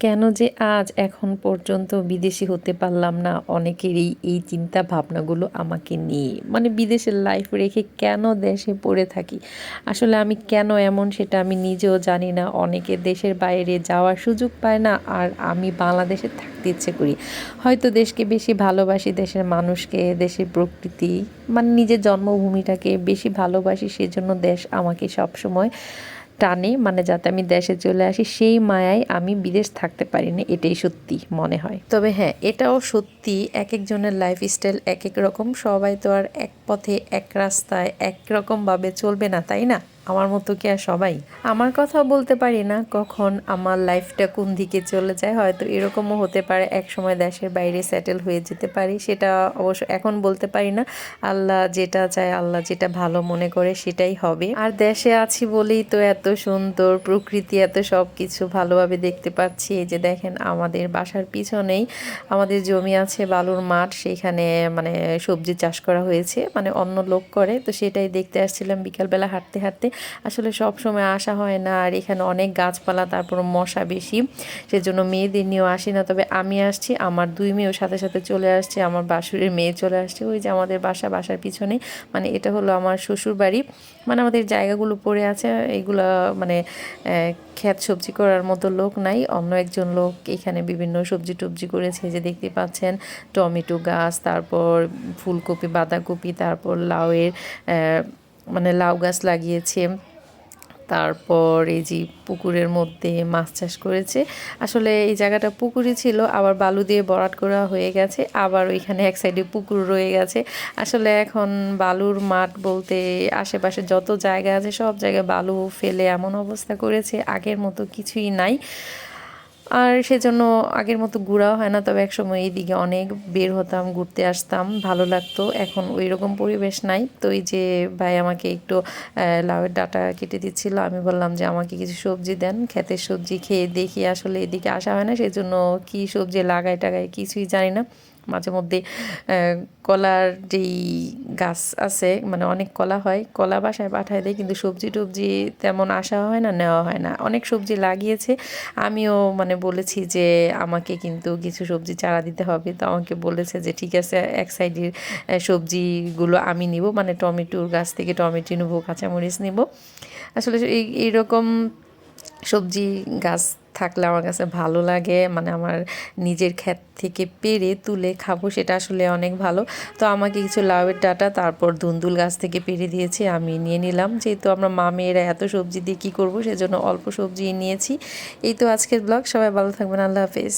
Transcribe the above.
কেন যে আজ এখন পর্যন্ত বিদেশি হতে পারলাম না, অনেকেরই এই চিন্তা ভাবনাগুলো আমাকে নিয়ে। মানে বিদেশের লাইফ রেখে কেন দেশে পড়ে থাকি, আসলে আমি কেন এমন সেটা আমি নিজেও জানি না। অনেকে দেশের বাইরে যাওয়ার সুযোগ পায় না, আর আমি বাংলাদেশে থাকতে ইচ্ছে করি। হয়তো দেশকে বেশি ভালোবাসি, দেশের মানুষকে, দেশের প্রকৃতি, মানে নিজের জন্মভূমিটাকে বেশি ভালোবাসি, সেজন্য দেশ আমাকে সবসময় টানে। মানে যাতে আমি দেশে চলে আসি, সেই মায়ায় আমি বিদেশ থাকতে পারি না, এটাই সত্যি মনে হয়। তবে হ্যাঁ, এটাও সত্যি এক একজনের লাইফস্টাইল এক এক রকম। সবাই তো আর এক পথে এক রাস্তায় এক রকমভাবে চলবে না, তাই না? আমার মতো কি আর সবাই? আমার কথাও বলতে পারি না কখন আমার লাইফটা কোন দিকে চলে যায়। হয়তো এরকমও হতে পারে এক সময় দেশের বাইরে সেটেল হয়ে যেতে পারি, সেটা অবশ্য এখন বলতে পারি না। আল্লাহ যেটা চায়, আল্লাহ যেটা ভালো মনে করে সেটাই হবে। আর দেশে আছি বলেই তো এত সুন্দর প্রকৃতি, এত সব কিছু ভালোভাবে দেখতে পাচ্ছি। এই যে দেখেন, আমাদের বাসার পিছনেই আমাদের জমি আছে, বালুর মাঠ, সেইখানে মানে সবজি চাষ করা হয়েছে, মানে অন্য লোক করে। তো সেটাই দেখতে আসছিলাম বিকালবেলা হাঁটতে হাঁটতে। আসলে সব সময় আসা হয় না, আর এখানে অনেক গাছপালা, তারপর মশা বেশি, সেজন্য মেয়েদের নিয়েও আসি না। তবে আমি আসছি, আমার দুই মেয়েও সাথে সাথে চলে আসছে, আমার বাসুরের মেয়ে চলে আসছে। ওই যে আমাদের বাসার পিছনে, মানে এটা হলো আমার শ্বশুর বাড়ি। মানে আমাদের জায়গাগুলো পড়ে আছে, এগুলা মানে ক্ষেত সবজি করার মতো লোক নাই, অন্য একজন লোক এখানে বিভিন্ন সবজি টবজি করেছে। যে দেখতে পাচ্ছেন টমেটো গাছ, তারপর ফুলকপি, বাঁধাকপি, তারপর লাউয়ের মানে লাউ গাছ লাগিয়েছে। তারপর এই যে পুকুরের মধ্যে মাছ চাষ করেছে। আসলে এই জায়গাটা পুকুরই ছিল, আবার বালু দিয়ে ভরাট করা হয়ে গেছে, আবার ওইখানে এক সাইডে পুকুর রয়ে গেছে। আসলে এখন বালুর মাঠ বলতে আশেপাশে যত জায়গা আছে সব জায়গায় বালু ফেলে এমন অবস্থা করেছে, আগের মতো কিছুই নাই। আর সেজন্য আগের মতো ঘোরাও হয় না। তবে একসময় এইদিকে অনেক বের হতাম, ঘুরতে আসতাম, ভালো লাগতো। এখন ওই রকম পরিবেশ নাই। তো এই যে ভাই আমাকে একটু লাউয়ের ডাঁটা কেটে দিচ্ছিল, আমি বললাম যে আমাকে কিছু সবজি দেন, ক্ষেতের সবজি খেয়ে দেখি আসলে এদিকে আসা হয় না, সেজন্য কি সবজি লাগাই টাগাই কিছুই জানি না। মাঝে মধ্যে কলার যেই গাছ আছে, মানে অনেক কলা হয়, কলা বাসায় পাঠায় দেয়, কিন্তু সবজি টবজি তেমন আসা হয় না, নেওয়া হয় না। অনেক সবজি লাগিয়েছে, আমিও মানে বলেছি যে আমাকে কিন্তু কিছু সবজি চারা দিতে হবে। তো আমাকে বলেছে যে ঠিক আছে, এক সাইডের সবজিগুলো আমি নিব, মানে টমেটোর গাছ থেকে টমেটো নেবো, কাঁচামরিচ নিব। আসলে এইরকম সবজি গাছ থাকলে আমার কাছে ভালো লাগে, মানে আমার নিজের ক্ষেত থেকে পেড়ে তুলে খাবো, সেটা আসলে অনেক ভালো। তো আমাকে কিছু লাউয়ের ডাঁটা, তারপর ধুন্দুল গাছ থেকে পেড়ে দিয়েছে, আমি নিয়ে নিলাম। যেহেতু আমরা মা মেয়েরা এত সবজি দিয়ে কী করবো, সেজন্য অল্প সবজি নিয়েছি। এই তো আজকের ব্লগ, সবাই ভালো থাকবেন, আল্লাহ হাফেজ।